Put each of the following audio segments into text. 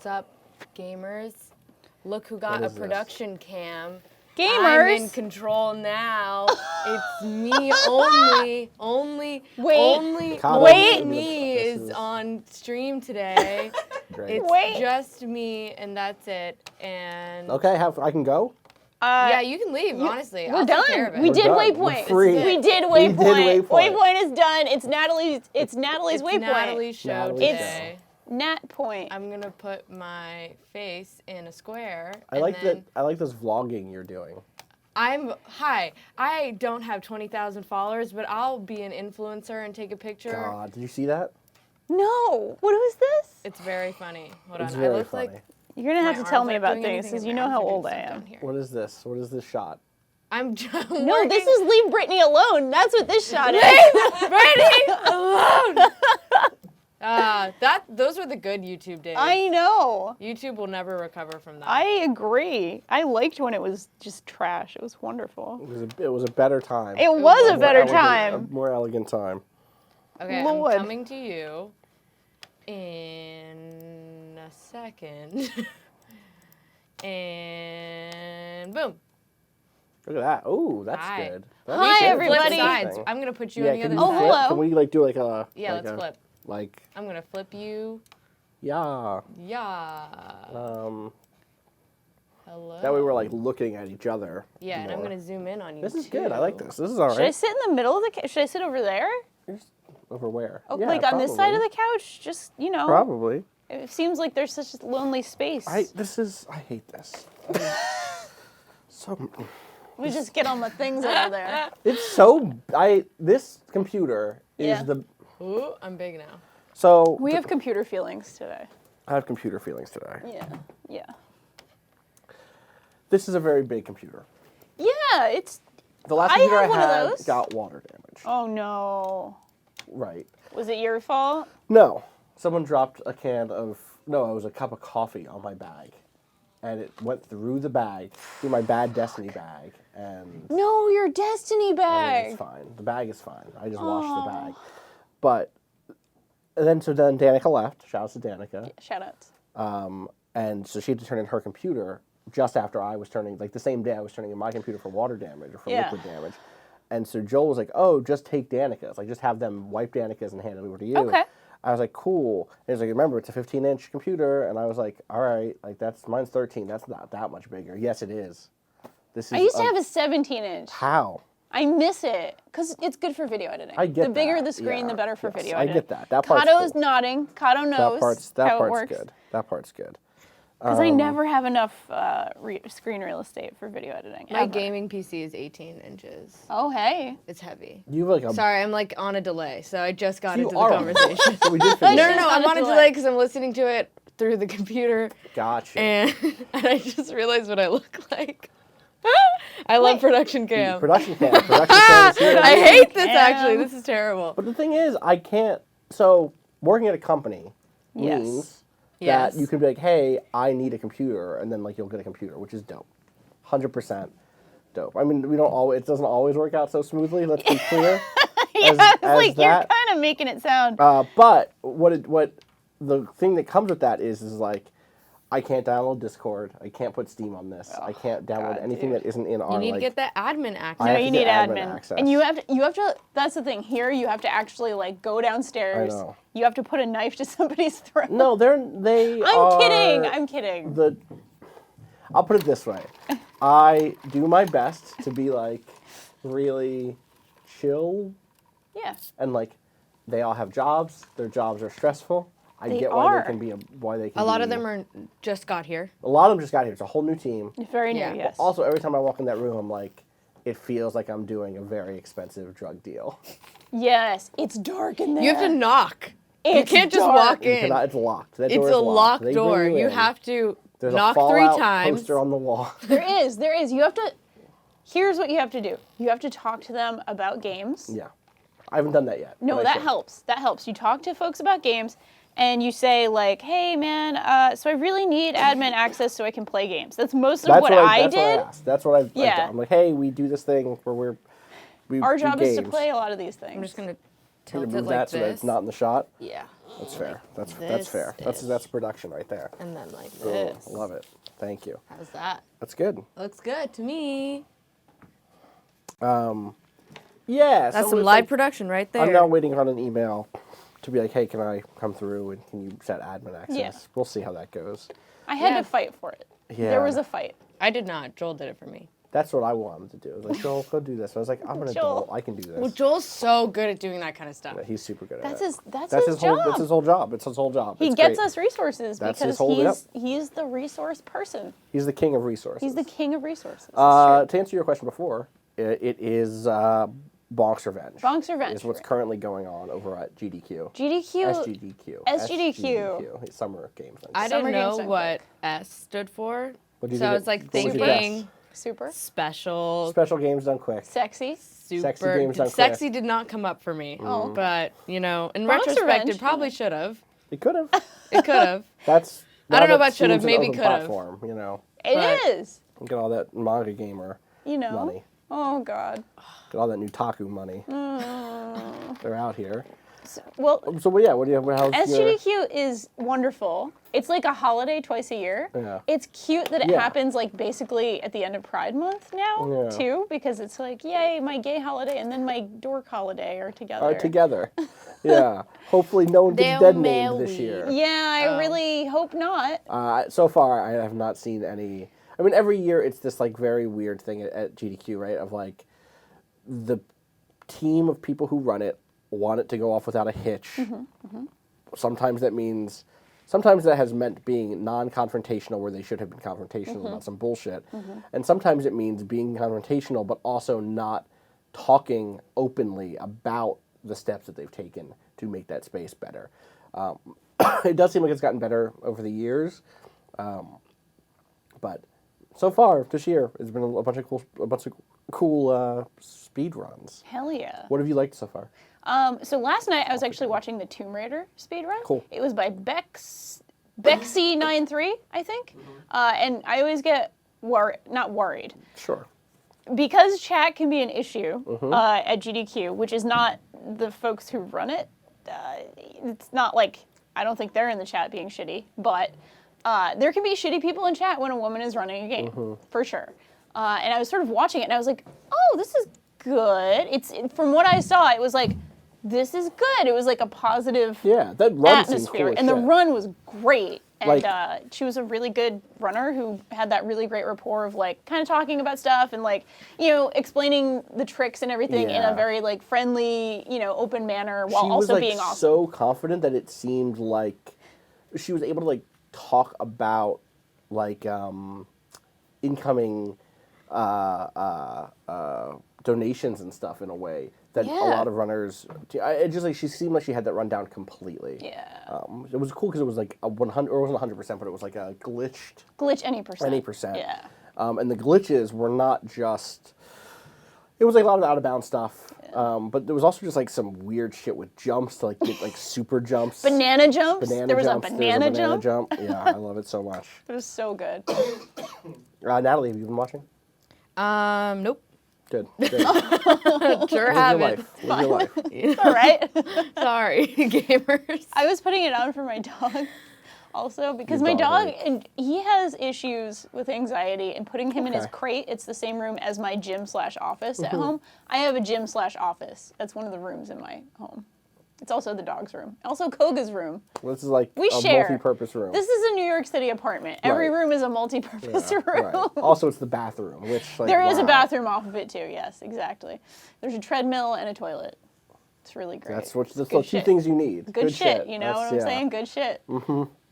What's up, gamers? Look who got a production cam. Gamers? I'm in control now. It's me only me is on stream today. Great. It's just me, and that's it. And Okay, I can go? yeah, you can leave, honestly. We're I'll done. take care of it. We did done. Waypoint. We're free. We did We did Waypoint. Waypoint. Waypoint is done. It's Natalie's Waypoint. Natalie's show Natalie's today. Nat Point. I'm gonna put my face in a square. I like this vlogging you're doing. Hi. I don't have 20,000 followers, but I'll be an influencer and take a picture. God, did you see that? No. What was this? It's very funny. Hold It's on. very I look funny. like You're gonna have my to tell arms me aren't about doing things anything, because and you my know arms how are doing old I stuff am. down here. What is this? What is this shot? I'm No, this is leave Brittany alone. That's what this shot is. Brittany alone. Those were the good YouTube days. I know. YouTube will never recover from that. I agree. I liked when it was just trash. It was wonderful. It was a better time. It was a better A time. more elegant time. Okay, Lord. I'm coming to you in a second. And boom. Look at that. Oh, that's Hi. good. Hi, good. everybody. Flip sides. I'm gonna put you on the can other you Oh, side. flip? hello. Can we like do like a Yeah, like let's a, flip. Like I'm gonna flip you. yeah. Yeah. Hello. That way we're like looking at each other. Yeah, and I'm more. gonna zoom in on you. This is too. good. I like this. This is all Should I right. sit in the middle of the Should I sit over there? Over where? Oh, Yeah, like on this side of probably. the couch? Just, you know. Probably. It seems like there's such a lonely space. I hate this. So We just get on the things over there. it's so this computer is Yeah. the Ooh, I'm big now. so We have computer feelings today. I have computer feelings today. Yeah. Yeah. This is a very big computer. Yeah, it's. The last I computer have I one of had those. got water damage. Oh no. Right. Was it your fault? No. Someone dropped a can of no, it was a cup of coffee on my bag. And it went through the bag, through my bad Destiny bag, and No, your Destiny bag. it's fine. The bag is fine. I just washed the bag. But then Danica left. Shout out to Danica. Shout outs. And so she had to turn in her computer just after I was turning, like the same day I was turning in my computer for water damage or for Yeah. liquid damage. And so Joel was like, oh, just take Danica's. Like, just have them wipe Danica's and hand it over to you. Okay. I was like, cool. And he was like, remember, it's a 15-inch computer. And I was like, all right, like mine's 13. That's not that much bigger. Yes, it is. This is. I used to have a 17-inch. How? I miss it because it's good for video editing. I get the bigger that. the screen, Yeah. the better for Yes, video I editing. get that. That part's Kato's cool. nodding. Kato knows That how it part's works. good. That part's good. Because I never have enough screen real estate for video editing. My ever. gaming PC is 18 inches. Oh, hey. It's heavy. You have like a. Sorry, I'm like on a delay, so I just got You into the are. conversation. So we did finish. No, I'm on a on a delay. delay because I'm listening to it through the computer, Gotcha. and I just realized what I look like. I love production cam. Production cam is here. I hate this Cam. actually. This is terrible. But the thing is, I can't. So working at a company Yes. means Yes. that you can be like, hey, I need a computer, and then like you'll get a computer, which is dope, 100% dope. I mean, we don't always. It doesn't always work out so smoothly. Let's be clear. Yeah, it's like you're that. kind of making it sound. But what the thing that comes with that is like, I can't download Discord. I can't put Steam on this. I can't download God, anything dude. that isn't in our. You need like, to get that admin access. I have No, to you get need admin. access. And you have to, that's the thing. Here, you have to actually like go downstairs. I know. You have to put a knife to somebody's throat. No, they. I'm kidding. I'll put it this way. I do my best to be like really chill, Yeah. and like they all have jobs. Their jobs are stressful. I They get why are. they can be why they can. A lot of be- them are just got here. A lot of them just got here. It's a whole new team. Very new, Yeah. yes. Also, every time I walk in that room, I'm like, it feels like I'm doing a very expensive drug deal. Yes, it's dark in there. You have to knock. You It's can't just dark. walk You in. cannot- it's locked. That It's door a is locked. locked They door. bring You in. have to There's knock a 3 Fallout times. poster on the wall. There is. You have to, here's what you have to do. You have to talk to them about games. Yeah, I haven't done that yet. No, but I that should. helps. That helps. You talk to folks about games, and you say like, "Hey, man, so I really need admin access so I can play games." That's most of That's what I that's did. What I asked. That's what I've Yeah. done. I'm like, hey, we do this thing where we Our do job is to games. play a lot of these things. I'm just gonna tilt move it like that so that it's this. not in the shot. Yeah. That's fair. That's this fair. ish. That's production right there. And then like Oh, this. love it. Thank you. How's that? That's good. Looks good to me. Yeah. That's so some it's live like- production right there. I'm now waiting on an email to be like, hey, can I come through and can you set admin access? Yeah. We'll see how that goes. I had Yeah. to fight for it. Yeah. There was a fight. I did not. Joel did it for me. That's what I wanted to do. I was like, Joel, go do this. I was like, I'm an Joel. adult. I can do this. Well, Joel's so good at doing that kind of stuff. Yeah, he's super good That's at his. it. That's That's his his whole. job. That's his whole job. It's his whole job. He It's gets great. us resources That's because his whole- he's the resource person. He's the king of resources. He's the king of resources. It's To true. answer your question before, it is Bonk's Revenge. Bonk's Revenge. is what's currently going on over at GDQ. GDQ. SGDQ. SGDQ. It's Summer Games. I Summer didn't know Games Done what S stood for. What do you So I think was like what was your thinking guess? Super. special, Special games done quick. Sexy. super. Sexy games done quick. Sexy did not come up for me. Oh. But, you know, in Bonk's retrospect, Revenge, it probably should have. It could have. It could have. That's. I don't know now that about should have, Steam's an maybe open could have. platform, you know, It But- is. get all that manga gamer You know. money. Oh God. Get all that Nutaku money. Mm. They're out here. Well, So yeah, what do you? How's your? SGDQ is wonderful. It's like a holiday twice a year. Yeah. It's cute that it Yeah. happens like basically at the end of Pride Month now Yeah. too, because it's like, yay, my gay holiday and then my dork holiday are together. Are together. Yeah. Hopefully, no one gets They're dead named this married. year. Yeah, I really hope not. So far, I have not seen any. I mean, every year it's this like very weird thing at GDQ, right? Of like the team of people who run it want it to go off without a hitch. Sometimes that means, sometimes that has meant being non-confrontational where they should have been confrontational about some bullshit, and sometimes it means being confrontational but also not talking openly about the steps that they've taken to make that space better. It does seem like it's gotten better over the years, but so far this year it's been a bunch of cool speed runs. Hell yeah. What have you liked so far? So last night I was actually watching the Tomb Raider speedrun. Cool. It was by Bexy93, I think. And I always get not worried. Sure. Because chat can be an issue at GDQ, which is not the folks who run it. It's not like, I don't think they're in the chat being shitty, but there can be shitty people in chat when a woman is running a game, for sure. And I was sort of watching it and I was like, oh, this is good. From what I saw, it was like, this is good. It was like a positive Yeah, that run seemed atmosphere. cool as And the shit. run was great. And Like- she was a really good runner who had that really great rapport of like kind of talking about stuff and like, you know, explaining the tricks and everything in Yeah. a very like friendly, you know, open manner while She was also like being awesome. so confident that it seemed like she was able to like talk about like incoming donations and stuff in a way that a Yeah. lot of runners. It just like she seemed like she had that run down completely. Yeah. It was cool because it was like a 100, or it wasn't 100%, but it was like a glitched Glitch any percent. any percent. Yeah. And the glitches were not just. It was like a lot of out of bounds stuff, but there was also just like some weird shit with jumps to like get like super jumps. Banana jumps. Banana there was jumps. a banana jump. Yeah, I love it so much. It was so good. Natalie, have you been watching? Nope. Good. Good. Sure Live your haven't. life. Live your life. All right. Sorry, gamers. I was putting it on for my dog also because Your my dog, dog, right. and he has issues with anxiety, and putting him in his Okay. crate, it's the same room as my gym/office Mm-hmm. at home. I have a gym/office. That's one of the rooms in my home. It's also the dog's room. Also Koga's room. Well, this is like We a share. multi-purpose room. This is a New York City apartment. Every Right. room is a multi-purpose Yeah, room. right. Also, it's the bathroom, which like, There is a wow. bathroom off of it too. Yes, exactly. There's a treadmill and a toilet. It's really great. That's the Good two shit. things you need. Good shit, you know what I'm saying? Good shit.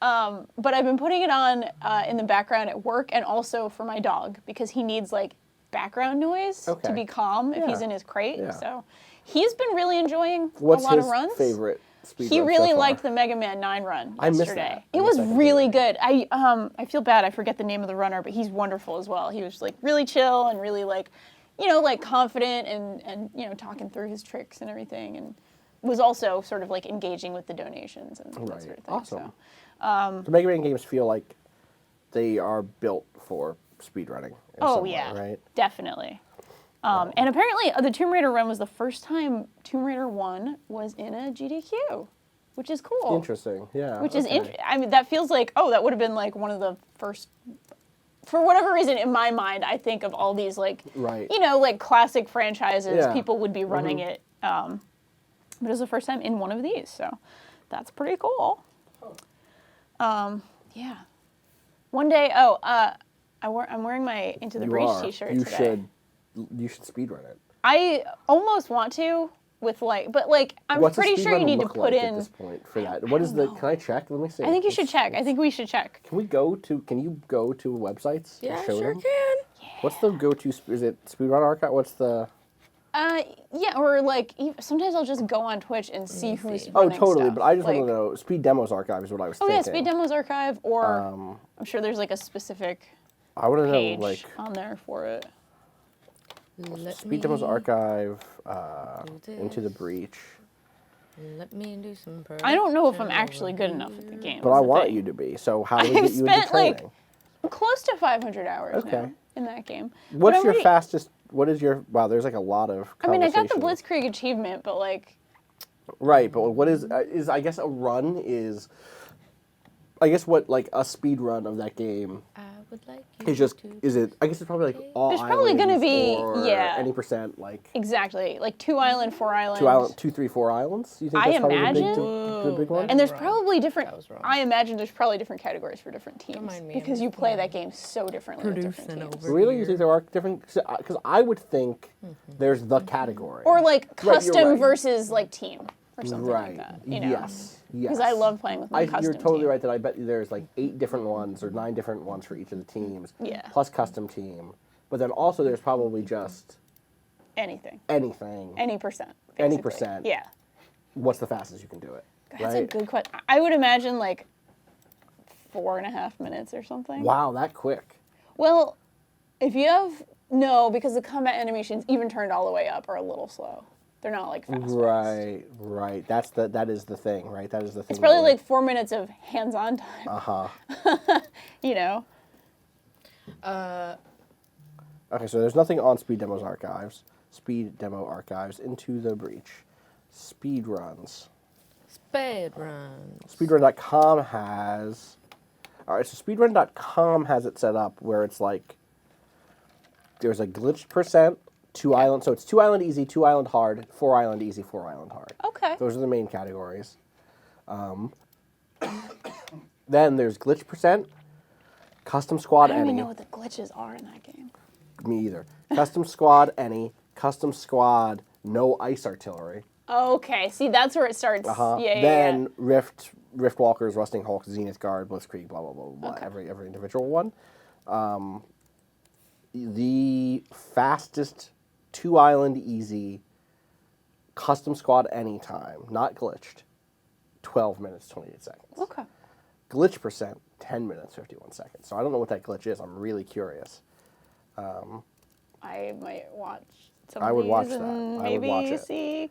But I've been putting it on in the background at work and also for my dog because he needs like background noise to Okay. be calm if he's Yeah. in his crate. Yeah. So he's been really enjoying What's a lot his of runs. favorite speed He run really so far? liked the Mega Man 9 run I missed yesterday. that. I It missed was that really completely. good. I feel bad. I forget the name of the runner, but he's wonderful as well. He was like really chill and really like, you know, like confident and you know talking through his tricks and everything, and was also sort of like engaging with the donations and that Right. sort of thing. Awesome. So, The Mega Man games feel like they are built for speedrunning. in oh some way, yeah, right? definitely. And apparently the Tomb Raider run was the first time Tomb Raider 1 was in a GDQ, which is cool. Interesting, yeah. Which is, I mean, that feels like, oh, that would have been like one of the first, for whatever reason, in my mind, I think of all these like, Right. you know, like classic franchises, Yeah. people would be running it. But it was the first time in one of these, so that's pretty cool. Yeah. One day, I'm wearing my Into the Breach t-shirt today. You should speedrun it. I almost want to with like, but like, I'm What's pretty a sure you speedrun need to look put like in. at this point for that? What is the? know. Can I check? Let me see. I think you should check. I think we should check. Can we go to? Can you go to websites? Yeah, and show sure them? can. What's the go-to? Is it Speedrun Archive? What's the? Yeah, or like sometimes I'll just go on Twitch and see who's Oh, running totally. stuff. But I just like, want to know. Speed Demos Archive is what I was Oh thinking. yeah, Speed Demos Archive, or I'm sure there's like a specific I want to know page like on there for it. Speed Demos Archive, do Into the Breach. Let me do some. I don't know if I'm actually good enough at the game. But I want you to be. So how do we I've get you into spent like training? close to 500 hours Okay. now in that game. What's But your already- fastest? What is your? Wow, there's like a lot of. I mean, I got the conversation. Blitzkrieg achievement, but like, Right, but what is I guess a run is. I guess what like a speed run of that game I would like you is just to. is it? I guess it's probably like all There's probably gonna islands be- or yeah. any percent like exactly, like 2 island, 4 island. 2 island, 2, 3, 4 islands. You think I that's probably imagine- the big one? And there's Wrong. probably different. That was wrong. I imagine there's probably different categories for different teams mind me, because I'm you play that game so differently with different producing teams. over. Really, you here. think there are different? Because I would think there's the category. Or like you're custom right. versus like team or something right. like that. You know? Yes. Yes. Because I love playing with my custom You're totally team. right that I bet you there's like 8 different ones or 9 different ones for each of the teams. Yeah. Plus custom team. But then also there's probably just Anything. anything. Any percent. Any basically. percent. Yeah. What's the fastest you can do it? That's a right? good question. I would imagine like 4.5 minutes or something. Wow, that quick. Well, if you have no, because the combat animations, even turned all the way up, are a little slow. They're not like fast. Right, right. That is the thing, right? That is the thing. It's probably like 4 minutes of hands-on time. Uh-huh. You know. Okay, so there's nothing on Speed Demos Archives. Speed Demo Archives, Into the Breach. Speedruns. Speedrun. Speedrun.com has... Alright, so speedrun.com has it set up where it's like... There's a glitched percent, 2 island... So it's 2 island easy, 2 island hard, 4 island easy, 4 island hard. Okay. Those are the main categories. Then there's glitch percent, custom I squad don't any. even know what the glitches are in that game. Me either. Custom squad any, custom squad no ice artillery. Okay, see, that's where it starts. Uh-huh. Yeah. Then Rift Walkers, Rusting Hulk, Zenith Guard, Blitzkrieg, blah blah blah blah. Okay. Every individual one. The fastest 2 island easy, custom squad anytime, not glitched. 12 minutes 28 seconds. Okay. Glitch percent 10 minutes 51 seconds. So I don't know what that glitch is. I'm really curious. I might watch some I of would these watch that. and I would maybe watch it. see.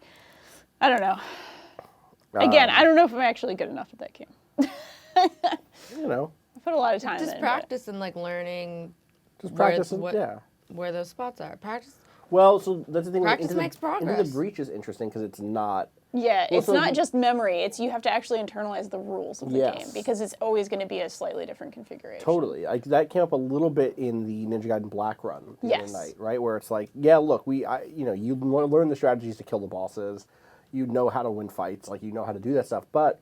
I don't know. Again, I don't know if I'm actually good enough at that game. You know, I put a lot of time Just in. practice and like learning just where practice. it's- Yeah. where those spots are. Practice. Well, so that's the thing. Practice Into the- makes Into progress. the Breach is interesting because it's not. Yeah, Well, it's so- not just memory. It's you have to actually internalize the rules of the Yes. game because it's always going to be a slightly different configuration. Totally. That came up a little bit in the Ninja Gaiden Black Run the Yes. other night, right? Where it's like, yeah, look, you learn the strategies to kill the bosses, you know how to win fights, like you know how to do that stuff, but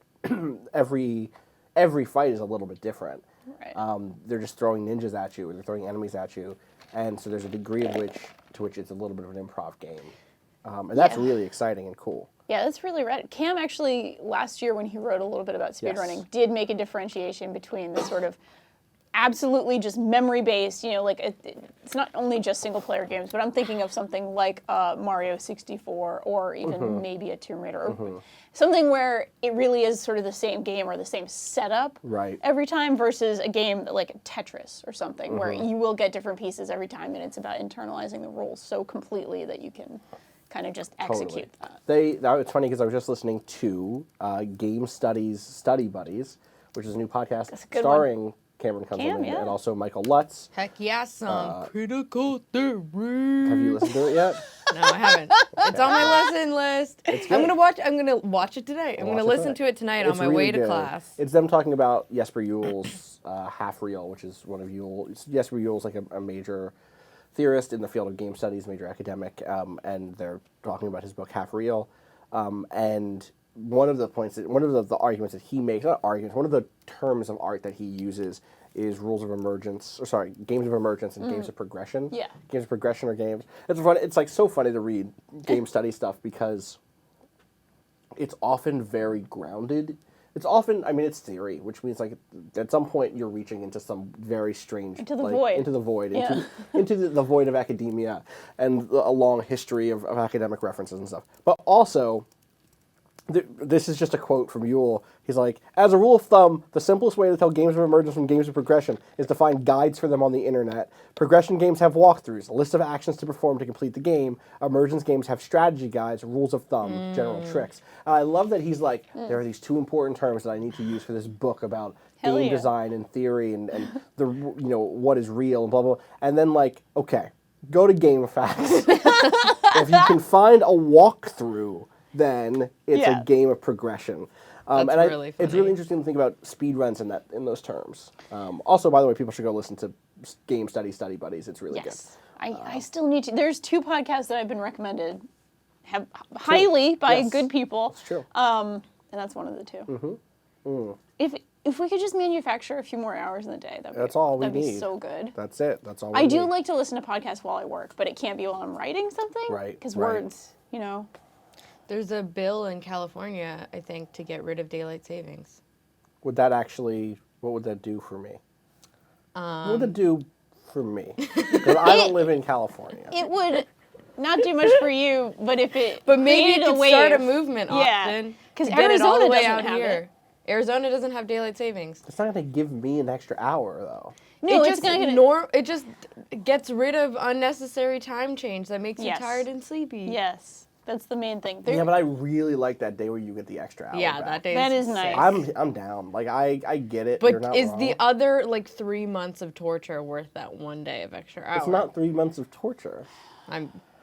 every fight is a little bit different. Right. They're just throwing ninjas at you, or they're throwing enemies at you, and so there's a degree to which it's a little bit of an improv game, and that's Yeah. really exciting and cool. Yeah, that's really right. Cam actually, last year when he wrote a little bit about speedrunning, Yes. did make a differentiation between the sort of absolutely just memory-based, like it's not only just single-player games, but I'm thinking of something like Mario 64 or even maybe a Tomb Raider. Or something where it really is sort of the same game or the same setup Right. every time versus a game like Tetris or something where you will get different pieces every time and it's about internalizing the rules so completely that you can kind of just execute that. It's funny because I was just listening to Game Studies Study Buddies, which is a new podcast a good starring Cameron comes Cam, in, yeah. and also Michael Lutz. Heck yeah, some critical theory. Have you listened to it yet? No, I haven't. It's on my lesson list. It's I'm good. gonna watch it today. I'm Watch gonna it listen tonight. to it tonight It's on my really way to good. class. It's them talking about Jesper Juhl's Half Real, which is one of Jesper Juhl's like a major theorist in the field of game studies, major academic, and they're talking about his book Half Real. And one of the arguments that he makes, not arguments, one of the terms of art that he uses is games of emergence and games of progression. Yeah. Games of progression are games. It's fun. It's like so funny to read game study stuff because it's often very grounded. It's often, I mean, it's theory, which means like at some point you're reaching into some very strange Into the like, void. into the void, Yeah. into the void of academia and a long history of academic references and stuff. But also, this is just a quote from Juhl. He's like, as a rule of thumb, the simplest way to tell games of emergence from games of progression is to find guides for them on the internet. Progression games have walkthroughs, a list of actions to perform to complete the game. Emergence games have strategy guides, rules of thumb, general tricks. And I love that he's like, there are these two important terms that I need to use for this book about Hell game yeah. design and theory and the what is real and blah blah. And then like, okay, go to GameFAQs. If you can find a walkthrough, then it's Yeah. a game of progression. That's and really it's funny. really interesting to think about speedruns in those terms. Also, by the way, people should go listen to Game Study Buddies. It's really Yes. I still need to. There's 2 podcasts that I've been recommended highly by Yes. good people. It's true. And that's one of the 2. If we could just manufacture a few more hours in the day, That's all we that'd be need. so good. That's it. That's all we I do need. like to listen to podcasts while I work, but it can't be while I'm writing something. Right, Because right. words, you know. There's a bill in California, I think, to get rid of daylight savings. Would that actually, what would that do for me? What would it do for me? Because I don't live in California. It would not do much for you, but if it But maybe created it a could wave, start a movement, Yeah, Austin. 'cause to get it all Arizona the way doesn't out have here. it. Arizona doesn't have daylight savings. It's not going to give me an extra hour, though. No, it it's just gonna. it just gets rid of unnecessary time change that makes Yes. you tired and sleepy. Yes, that's the main thing. Yeah, but I really like that day where you get the extra hour Yeah, back. that day. That is sick. nice. I'm down. Like I get it. You're But not is wrong. the other like 3 months of torture worth that one day of extra hour? It's not 3 months of torture.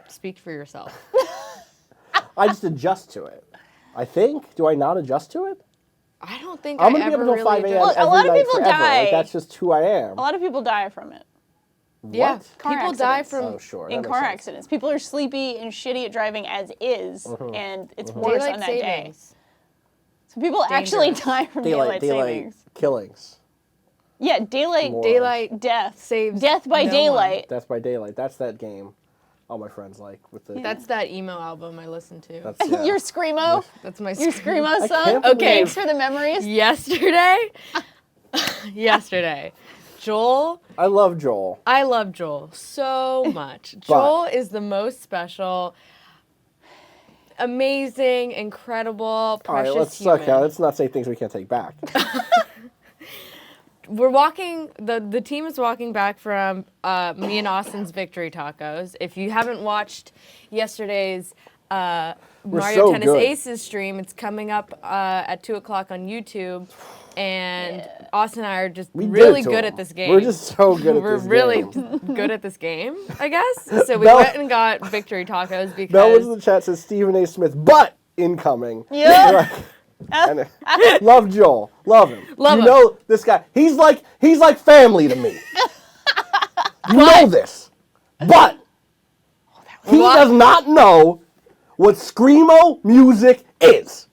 Speak for yourself. I just adjust to it. I think. Do I not adjust to it? I don't think I'm I gonna be ever up until really 5 a.m. did. Look, a every lot of night people forever. die. Like, that's just who I am. A lot of people die from it. Yeah, What? Car people die accidents. from Oh, sure. In that car makes sense. accidents. People are sleepy and shitty at driving as is, and it's worse daylight on that day. savings. So people actually Dangerous. die from daylight savings. killings. Yeah, daylight More. Daylight death. saves Death by no daylight. That's by daylight. That's that game. All my friends like with the. That's that emo album I listened to. That's, yeah. Your screamo. That's my Your scream. screamo song. can't Okay. Thanks for the memories. Yesterday, Joel. I love Joel. I love Joel so much. Joel is the most special, amazing, incredible, All precious right, human. let's not say things we can't take back. We're walking. The team is walking back from me and Austin's victory tacos. If you haven't watched yesterday's Mario so Tennis good. Aces stream, it's coming up at 2:00 on YouTube. And Austin and I are just We did really it to good him. at this game. We're just so good at We're this really game. good at this game, I guess. So we Bella- went and got victory tacos because Bell was in the chat says Stephen A. Smith, but incoming. Yeah. And, love Joel. Love him. Love you him. know this guy. He's like family to me. You know this. But he What? does not know what screamo music is.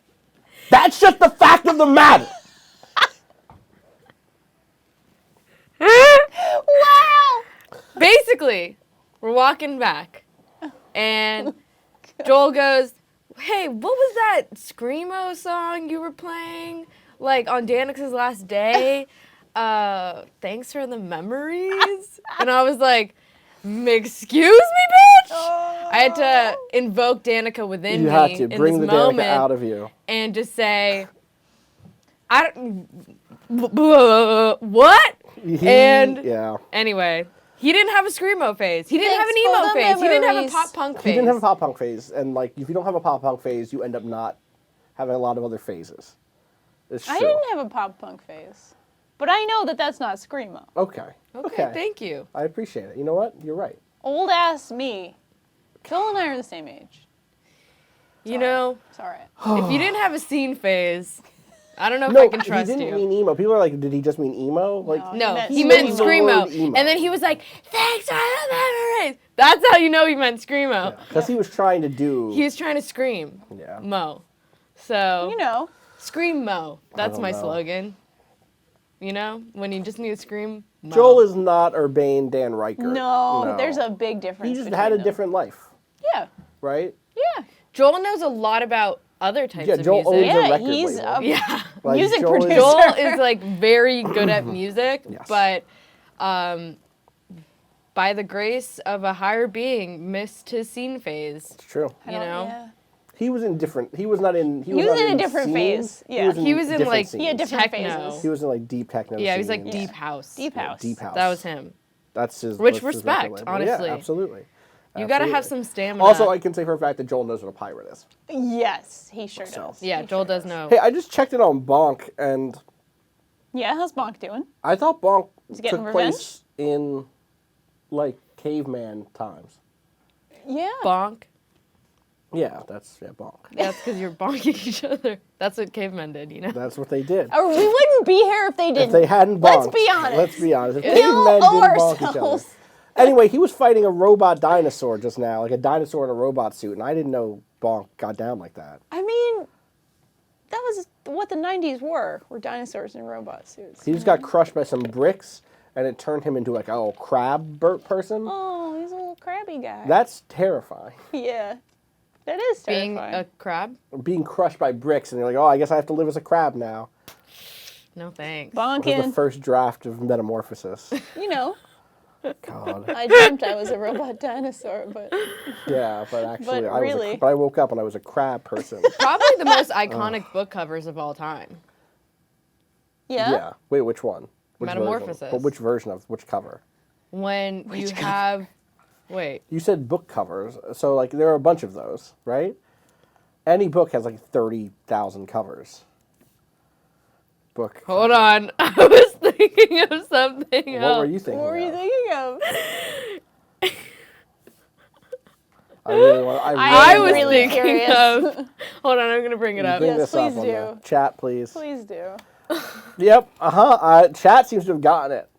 That's just the fact of the matter. Wow. basically, we're walking back, and Joel goes, "Hey, what was that screamo song you were playing, like on Danix's last day? Thanks for the memories." And I was like, "Excuse me, bitch!" I had to invoke Danica within You me had to in bring this the Danica moment out of you. and just say, "I don't." What? And yeah. anyway, he didn't have a screamo phase. He didn't have an Thanks for emo the phase. He didn't have a memories. pop punk phase. He didn't have a pop punk phase, and like if you don't have a pop punk phase, you end up not having a lot of other phases. It's true. I didn't have a pop punk phase. But I know that that's not Screamo. Okay. Okay, thank you. I appreciate it. You know what? You're right. Old ass me. Joel and I are the same age. You know, It's all right. if you didn't have a scene phase, I don't know if No, I can trust he didn't you. mean emo. People are like, did he just mean emo? Like, No, meant he meant used the Screamo. word emo. And then he was like, thanks for the memories. That's how you know he meant Screamo. Because he was trying to do. He was trying to scream. Yeah. Mo. So, You know. scream Mo. That's don't my know. slogan. You know, when you just need to scream Mo. Joel is not Urbane Dan Riker. No, there's a big difference. He just between had a them. different life, Yeah. right? Yeah. Joel knows a lot about other types Yeah, of Joel owns music. a Yeah, record he's label. a Yeah. Like, music Joel is- producer. Joel is like very good at music, Yes. but by the grace of a higher being, missed his scene phase. It's true. You know? Yeah. He was in different. He was not in. He was not in a different scenes. phase, yeah. He was in different like scenes. He had different techno. phases. He was in like deep techno. Yeah, he was like scenes. deep house. Deep Yeah, house. deep house. That was him. That's his. Which that's his respect, record label. honestly. Yeah, absolutely. You gotta have Absolutely. some stamina. Also, I can say for a fact that Joel knows what a pirate is. Yes, he sure So. does. yeah, He Joel sure does know. Hey, I just checked it on Bonk, and Yeah, how's Bonk doing? I thought Bonk he getting took place in like caveman times. Yeah. Bonk. Yeah, that's Bonk. That's because you're bonking each other. That's what cavemen did, you know? That's what they did. Or we wouldn't be here if they didn't. If they hadn't bonked. Let's be honest. Let's be honest. If We all cavemen owe didn't bonk each other. ourselves. Anyway, he was fighting a robot dinosaur just now, like a dinosaur in a robot suit, and I didn't know Bonk got down like that. I mean, that was what the 90s were dinosaurs in robot suits. He just got crushed by some bricks, and it turned him into like a little crab person. Oh, he's a little crabby guy. That's terrifying. Yeah. That is Being terrifying. a crab? Being crushed by bricks, and you're like, oh, I guess I have to live as a crab now. No thanks. This is the Bonking. first draft of Metamorphosis. You know, God. I dreamt I was a robot dinosaur, but Yeah, but actually, But really- but I woke up and I was a crab person. Probably the most iconic book covers of all time. yeah. Yeah. Wait, which one? Which Metamorphosis. Version? But which version of which cover? When you have. Wait. You said book covers, so like there are a bunch of those, right? Any book has like 30,000 covers. Book. Hold on. I was thinking of something else. What were you thinking? What were you of? thinking of? I really want. I was really thinking curious. of. Hold on, I'm going to bring it up. Bring Yes, this up please on do. the chat, please. Please do. Yep. Chat seems to have gotten it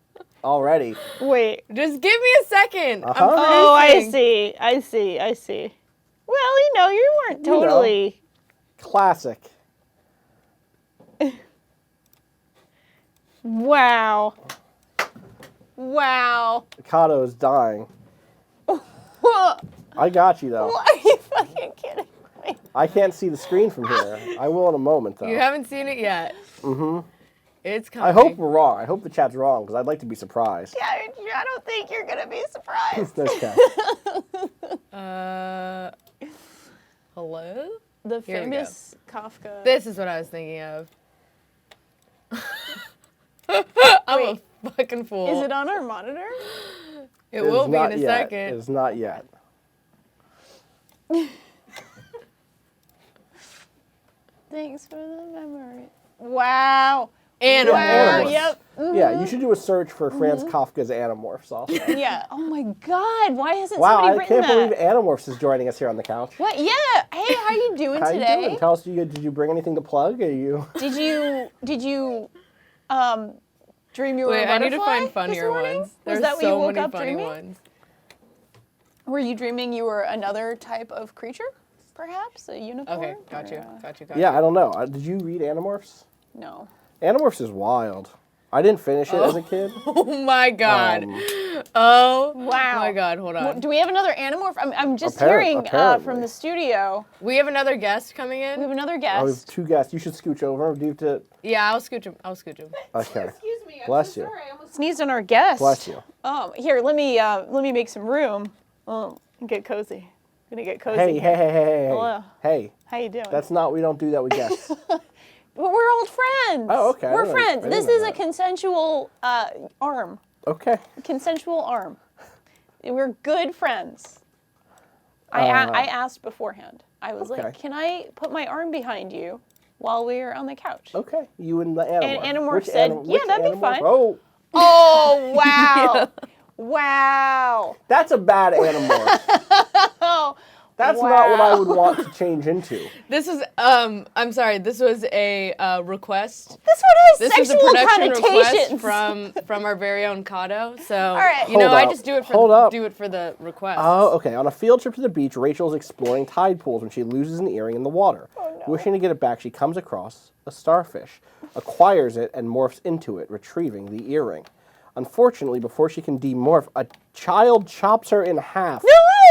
already. Wait. Just give me a second. Uh-huh. I'm Oh, I producing. see. I see. I see. Well, you weren't You know. totally. Classic. Wow. Wow. Kato's dying. What? I got you though. Are you fucking kidding me? I can't see the screen from here. I will in a moment though. You haven't seen it yet. Mm-hmm. It's coming. I hope we're wrong. I hope the chat's wrong because I'd like to be surprised. Yeah, I don't think you're gonna be surprised. Okay. Hello? The Here we famous Kafka. This is what I was thinking of. I'm a fucking fool. Is it on our monitor? It will be in a It second. is not yet. Thanks for the memory. Wow. Animorphs. Wow. Animorphs. Yep. Yeah, you should do a search for Franz Kafka's Animorphs also. Yeah. Oh my God. Why hasn't Wow, somebody I written can't that? believe Animorphs is joining us here on the couch. What? Yeah. Hey, how you doing How today? you doing? Tell us, did you bring anything to plug? Are you? Did you dream you were Wait, a I need to butterfly find this funnier morning? ones. Was There's that what so you woke many up funny dreaming? ones. Were you dreaming you were another type of creature? Perhaps a unicorn? Okay, got you. Or, Got you. Got Yeah, you. I don't know. Did you read Animorphs? no. Animorphs is wild. I didn't finish it as a kid. Oh my god. Um, Oh Wow. my god, hold on. Do we have another Animorph? I'm just Apparently. hearing from the studio. We have another guest coming We have in? another I have guest. 2 guests. You should scooch over. Do you have to? Yeah, I'll scooch him. Okay. Excuse me. I'm Bless so you. sorry. I almost Sneezed on our guest. Bless you. Here, let me make some room. Get cozy. Gonna get cozy. Hey. Hello. Hey, How you doing? we don't do that with guests. But we're old friends. Oh, okay. I We're didn't know- friends. I This didn't know is a that. consensual arm. Okay. Consensual arm. We're good friends. I asked beforehand. I was Okay. like, "Can I put my arm behind you while we were on the couch. Okay, you and the Animorph. And Animorph Which said, anim- yeah, which that'd be Animorph? fine. Oh, Oh, wow. Wow. that's a bad Animorph. Oh, That's not what I would want to change into. This was I'm sorry. This was a request. this one This has is a sexual production connotations. request from our very own Kato. So right. you know, Hold I up. just do it Hold for up. do it for the request. Oh, okay. On a field trip to the beach, Rachel is exploring tide pools when she loses an earring in the water. Oh, no. Wishing to get it back, she comes across a starfish, acquires it, and morphs into it, retrieving the earring. Unfortunately, before she can demorph, a child chops her in half.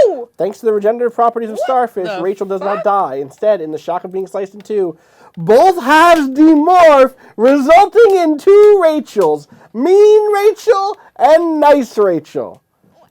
No! Thanks to the regenerative properties of starfish, the Rachel does not fuck? die. Instead, in the shock of being sliced in two, both halves demorph, resulting in two Rachels. Mean Rachel and Nice Rachel.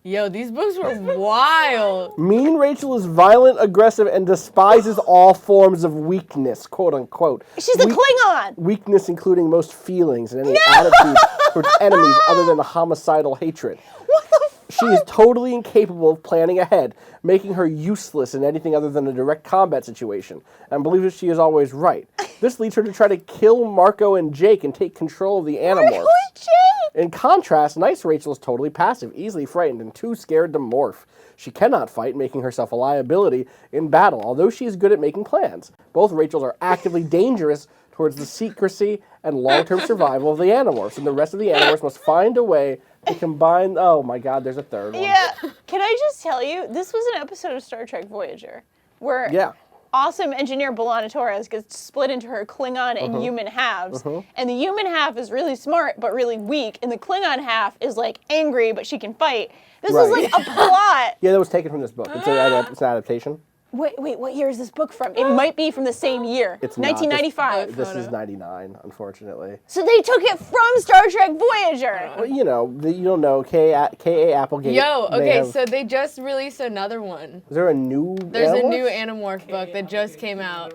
Yo, these books were wild. Mean Rachel is violent, aggressive, and despises all forms of weakness, quote unquote. She's a Klingon! Weakness including most feelings and any attitude towards enemies other than a homicidal hatred. What the fuck? She is totally incapable of planning ahead, making her useless in anything other than a direct combat situation, and believes that she is always right. This leads her to try to kill Marco and Jake and take control of the Animorphs. Marco and Jake! In contrast, Nice Rachel is totally passive, easily frightened, and too scared to morph. She cannot fight, making herself a liability in battle, although she is good at making plans. Both Rachels are actively dangerous towards the secrecy and long-term survival of the Animorphs, and the rest of the Animorphs must find a way to combine... Oh my god, there's a third one. Yeah. Can I just tell you, this was an episode of Star Trek Voyager where Yeah. awesome engineer B'Elanna Torres gets split into her Klingon and human halves, and the human half is really smart but really weak, and the Klingon half is like angry but she can fight. This was Right. like a plot. Yeah, that was taken from this book. It's an adaptation. Wait, what year is this book from? It might be from the same year. It's not. 1995. This is 99, unfortunately. So they took it from Star Trek Voyager. Well, you know, you don't know. K.A. Applegate. Yo, may okay, have- so they just released another one. Is there a new There's a new Animorphs? Animorph book that just came out.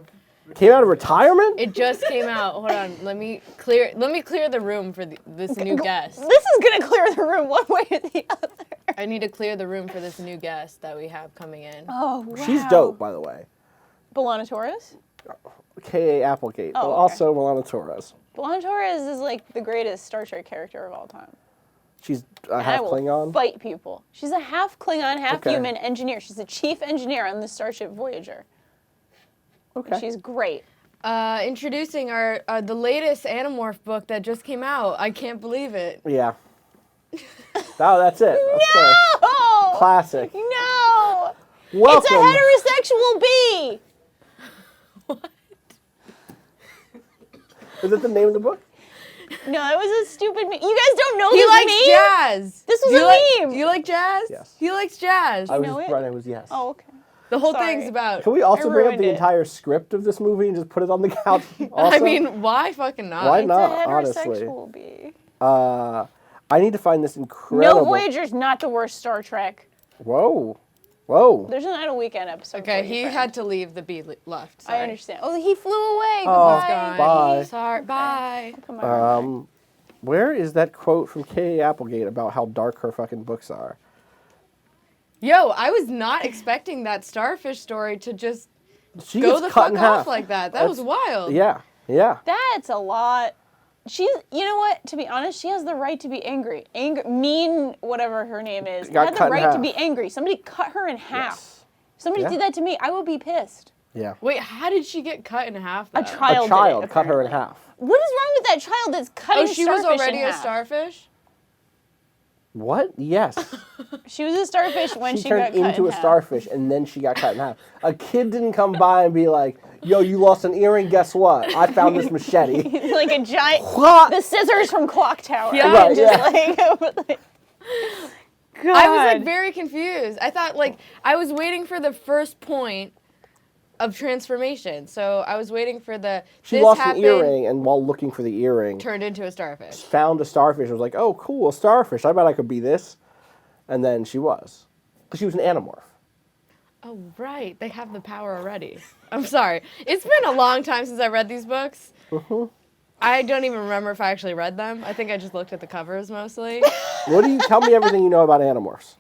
Came out of retirement? It just came out. Hold on, let me clear the room for this new guest. This is gonna clear the room one way or the other. I need to clear the room for this new guest that we have coming in. Oh, wow. She's dope, by the way. B'Elanna Torres? K.A. Applegate, but Oh, okay. also Waypoint Torres. B'Elanna Torres is like the greatest Star Trek character of all time. She's a And half I will Klingon. fight people. She's a half Klingon, half Okay. human engineer. She's the chief engineer on the starship Voyager. Okay. She's great. Introducing our the latest Animorph book that just came out. I can't believe it. Yeah. Oh, that's it. Of course. Oh Classic. no! Welcome. It's a heterosexual bee. Is it the name of the book? No, that was a stupid meme. You guys don't know He this likes meme? jazz. This was Do you a like, meme. Do you like jazz? Yes. He likes jazz. I was know it? right. It was yes. Oh, okay. The whole Sorry. thing's about. Can we also I bring up ruined the it. entire script of this movie and just put it on the couch? Also? I mean, why fucking not? Why It's not, a honestly? heterosexual bee. I need to find this incredible. No, Voyager's not the worst Star Trek. Whoa. Whoa. There's an Idle Weekend episode. Okay, for you, he friend. had to leave. The bee left. Sorry. I understand. Oh, he flew away. Oh, Goodbye. Gone. Bye. Sorry. Bye. Come on. Where is that quote from K.A. Applegate about how dark her fucking books are? Yo, I was not expecting that starfish story to just She go gets the cut fuck in off half. like that. That was wild. Yeah. Yeah. That's a lot. She's, you know what? To be honest, she has the right to be angry. Mean, whatever her name is, Got had the cut in right half. to be angry. Somebody cut her in half. Yes. Somebody Yeah. did that to me. I would be pissed. Yeah. Wait, how did she get cut in half? A though? child. A child did it, cut her in apparently. half. What is wrong with that child that's cutting Oh, she was starfish already in a half? starfish? What? Yes. She was a starfish when she she got turned cut into in a half. starfish and then she got cut in half. A kid didn't come by and be like, yo, you lost an earring, guess what? I found this machete. It's like a giant. What? The scissors from Clock Tower. Yeah. Right, Just yeah. like. God. I was like very confused. I thought like I was waiting for the first point of transformation. So I was waiting for the She this lost happened, an earring and while looking for the earring, turned into a starfish. found a starfish. Was like, oh, cool, a starfish. I bet I could be this. And then she was. Because she was an Animorph. Oh right, they have the power already. I'm sorry. It's been a long time since I read these books. I don't even remember if I actually read them. I think I just looked at the covers mostly. What do you tell me everything you know about Animorphs?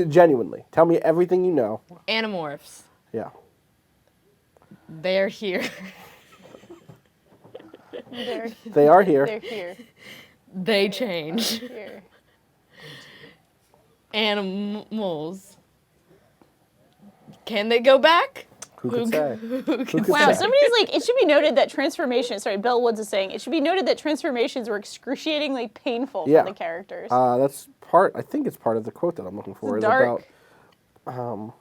Genuinely. Tell me everything you know. Animorphs. Yeah. They're here. They are here. They're here. They change. Here. Animals. Can they go back? Who could say? Who could Wow, say? somebody's like, it should be noted that transformations, sorry, Belle Woods is saying, it should be noted that transformations were excruciatingly painful Yeah. for the characters. That's part. I think it's part of the quote that I'm looking for. It's Is dark. about.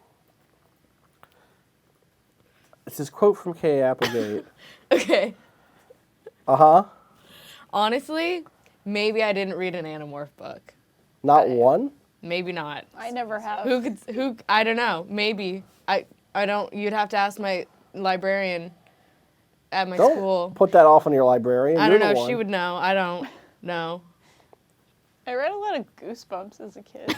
It's this quote from Kay Applegate. Okay. Honestly, maybe I didn't read an Animorph book. Not one. Maybe not. I never have. I don't know. Maybe. I don't, you'd have to ask my librarian at my Don't school. put that off on your librarian. I don't You're the know. one. She would know. I don't know. I read a lot of Goosebumps as a kid.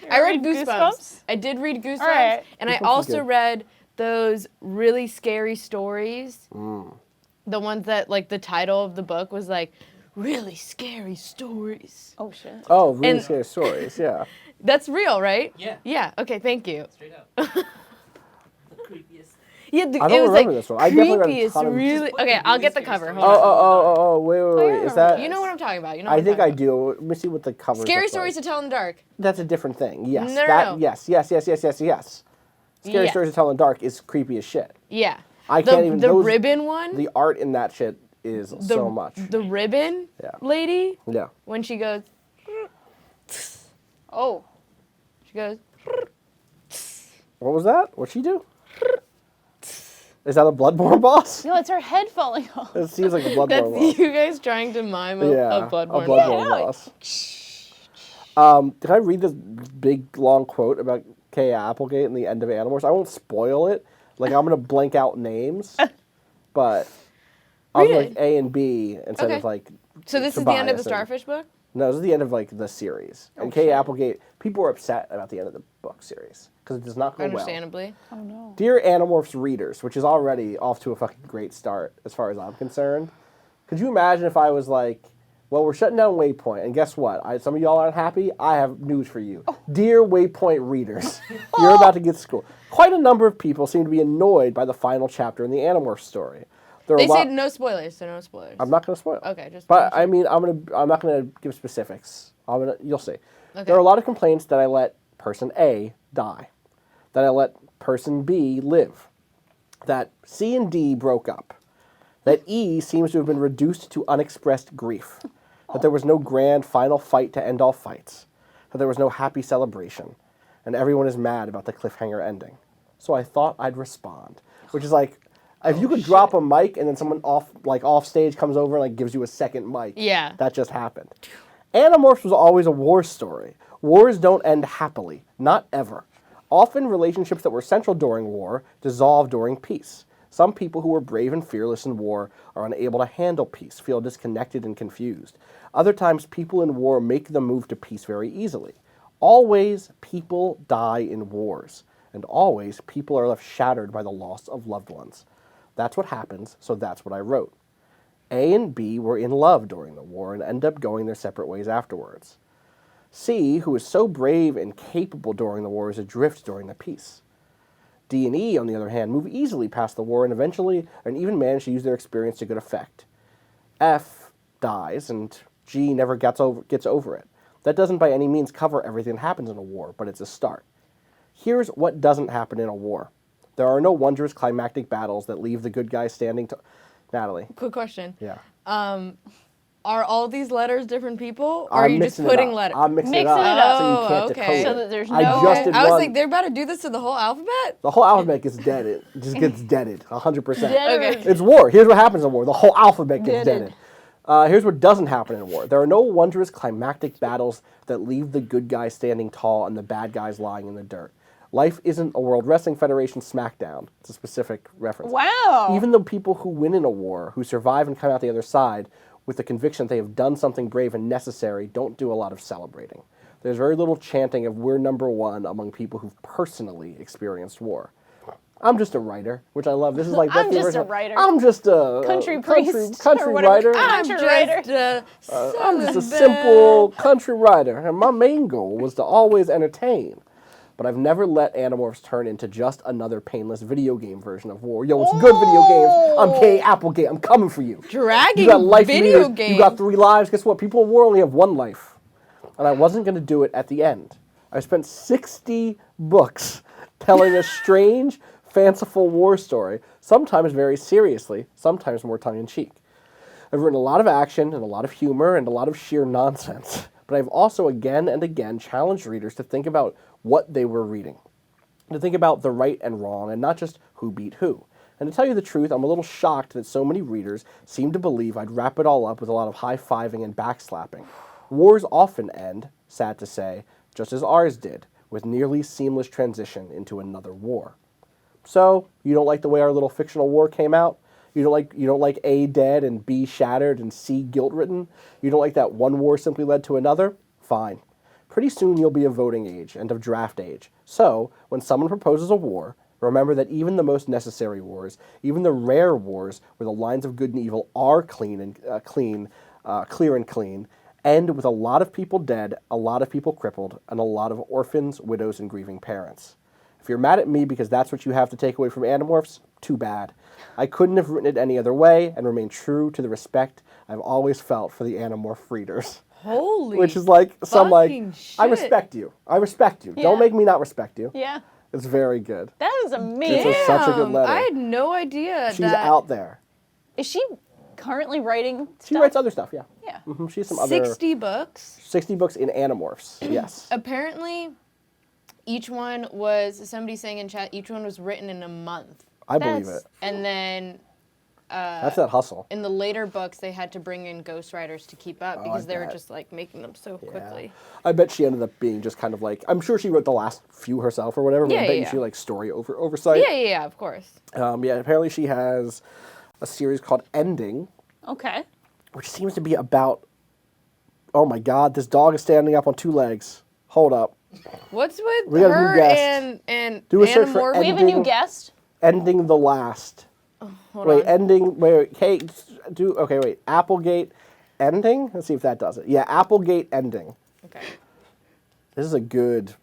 I read Goosebumps. I did read Goosebumps. Alright. And I Goosebumps is also good. read those really scary stories. The ones that, like, the title of the book was like, really scary stories. Oh, shit. Oh, really And- scary stories. Yeah. That's real, right? Yeah. Yeah. Okay. Thank you. Straight up. The creepiest. Yeah. I it don't was like remember this one. I definitely read a creepiest. ton of- Really. Just Okay. put I'll really get the scary cover. stories. Hold on. Oh, wait. Is remember that? You know what I'm talking about. You know. I What I'm think talking I do. Let me see what the cover. Scary stories to tell in the dark. That's a different thing. Yes. No, no, that. no. Yes. Scary Yeah. stories to tell in the dark is creepy as shit. Yeah. I can't even. The those, ribbon one. The art in that shit is so much. The ribbon Yeah. lady. Yeah. When she goes, Oh. she goes. What was that? What'd she do? Is that a Bloodborne boss? No, it's her head falling off. It seems like a Bloodborne That's boss. you guys trying to mime Yeah, a Bloodborne. a Bloodborne Yeah. boss. Can I read this big long quote about Kay Applegate in the end of Animorphs? I won't spoil it. Like I'm gonna blank out names, but I'll do Read like it. A and B instead Okay. of like. So this is the end of the Tobias and- Starfish book? No, this is the end of like the series. And Kay Applegate, people were upset about the end of the book series because it does not go well. Understandably. Oh, no. Dear Animorphs readers, which is already off to a fucking great start as far as I'm concerned. Could you imagine if I was like, well, we're shutting down Waypoint, and guess what? Some of y'all aren't happy. I have news for you. Dear Waypoint readers, you're about to get schooled. Quite a number of people seem to be annoyed by the final chapter in the Animorphs story. There are They a lot- say no spoilers, so no spoilers. I'm not going to spoil. Okay, just. But I mean, I'm not going to give specifics. You'll see. Okay. There are a lot of complaints that I let person A die, that I let person B live, that C and D broke up, that E seems to have been reduced to unexpressed grief, that there was no grand final fight to end all fights, that there was no happy celebration, and everyone is mad about the cliffhanger ending. So I thought I'd respond, which is like, if you could drop a mic and then someone off stage comes over and like gives you a second mic. Yeah. That just happened. Animorphs was always a war story. Wars don't end happily, not ever. Often relationships that were central during war dissolve during peace. Some people who were brave and fearless in war are unable to handle peace, feel disconnected and confused. Other times people in war make the move to peace very easily. Always people die in wars, and always people are left shattered by the loss of loved ones. That's what happens, so that's what I wrote. A and B were in love during the war and end up going their separate ways afterwards. C, who was so brave and capable during the war, is adrift during the peace. D and E, on the other hand, move easily past the war and eventually and even manage to use their experience to good effect. F dies and G never gets over it. That doesn't by any means cover everything that happens in a war, but it's a start. Here's what doesn't happen in a war. There are no wondrous climactic battles that leave the good guys standing to... Natalie. Quick question. Yeah. Are all these letters different people, or are you just mixing it putting up. letters? I'm mixing it Mixing up, it up. so you can't Oh, decode okay. it. So that there's I no- just did I was one. like, they're about to do this to the whole alphabet? The whole alphabet gets deaded. It just gets deaded, 100%. Dead Okay. It's war. Here's what happens in war. The whole alphabet gets Deaded. deaded. Here's what doesn't happen in war. There are no wondrous climactic battles that leave the good guys standing tall and the bad guys lying in the dirt. Life isn't a World Wrestling Federation SmackDown. It's a specific reference. Wow. Even the people who win in a war, who survive and come out the other side with the conviction that they have done something brave and necessary, don't do a lot of celebrating. There's very little chanting of "we're number one" among people who've personally experienced war. I'm just a writer, which I love. This is like I'm that's the just a original- writer. I'm just a Country priest or country whatever. writer. I'm Country just writer. a I'm just a celibate. simple country writer, and my main goal was to always entertain. but I've never let Animorphs turn into just another painless video game version of war. Yo, it's good video games. I'm K Applegate. I'm coming for you. Dragging You got life video meters. games. You got 3 lives. Guess what? People in war only have 1 life. And I wasn't going to do it at the end. I spent 60 books telling a strange, fanciful war story, sometimes very seriously, sometimes more tongue-in-cheek. I've written a lot of action and a lot of humor and a lot of sheer nonsense, but I've also again and again challenged readers to think about what they were reading, to think about the right and wrong, and not just who beat who. And to tell you the truth, I'm a little shocked that so many readers seem to believe I'd wrap it all up with a lot of high-fiving and backslapping. Wars often end, sad to say, just as ours did, with nearly seamless transition into another war. So, you don't like the way our little fictional war came out? You don't like A dead and B shattered and C guilt-ridden? You don't like that one war simply led to another? Fine. Pretty soon you'll be of voting age and of draft age. So, when someone proposes a war, remember that even the most necessary wars, even the rare wars where the lines of good and evil are clear and clean, end with a lot of people dead, a lot of people crippled, and a lot of orphans, widows, and grieving parents. If you're mad at me because that's what you have to take away from Animorphs, too bad. I couldn't have written it any other way and remain true to the respect I've always felt for the Animorph readers. Holy Which is like, some like, fucking shit. I respect you. I respect you. Yeah. Don't make me not respect you. Yeah. It's very good. That is amazing. It's such a good letter. I had no idea She's that out there. Is she currently writing She stuff? writes other stuff, yeah. Yeah. She has some other 60 books. 60 books in Animorphs, yes. Apparently, each one was, somebody saying in chat, each one was written in a month. I believe That's- it. And then That's that hustle. in the later books, they had to bring in ghostwriters to keep up because they were bet. just like making them so quickly. I bet she ended up being just kind of like, I'm sure she wrote the last few herself or whatever, but I Yeah, bet yeah. she like story oversight. Yeah, of course. Yeah, apparently she has a series called Ending, Okay. which seems to be about, oh my god, this dog is standing up on 2 legs. Hold up. What's with We got a new her guest. and Do a search for Animorph? We have a new Ending. guest. Ending the Last. Hold Wait, on. Ending, wait, wait, Applegate Ending? Let's see if that does it. Yeah, Applegate Ending. Okay. This is a good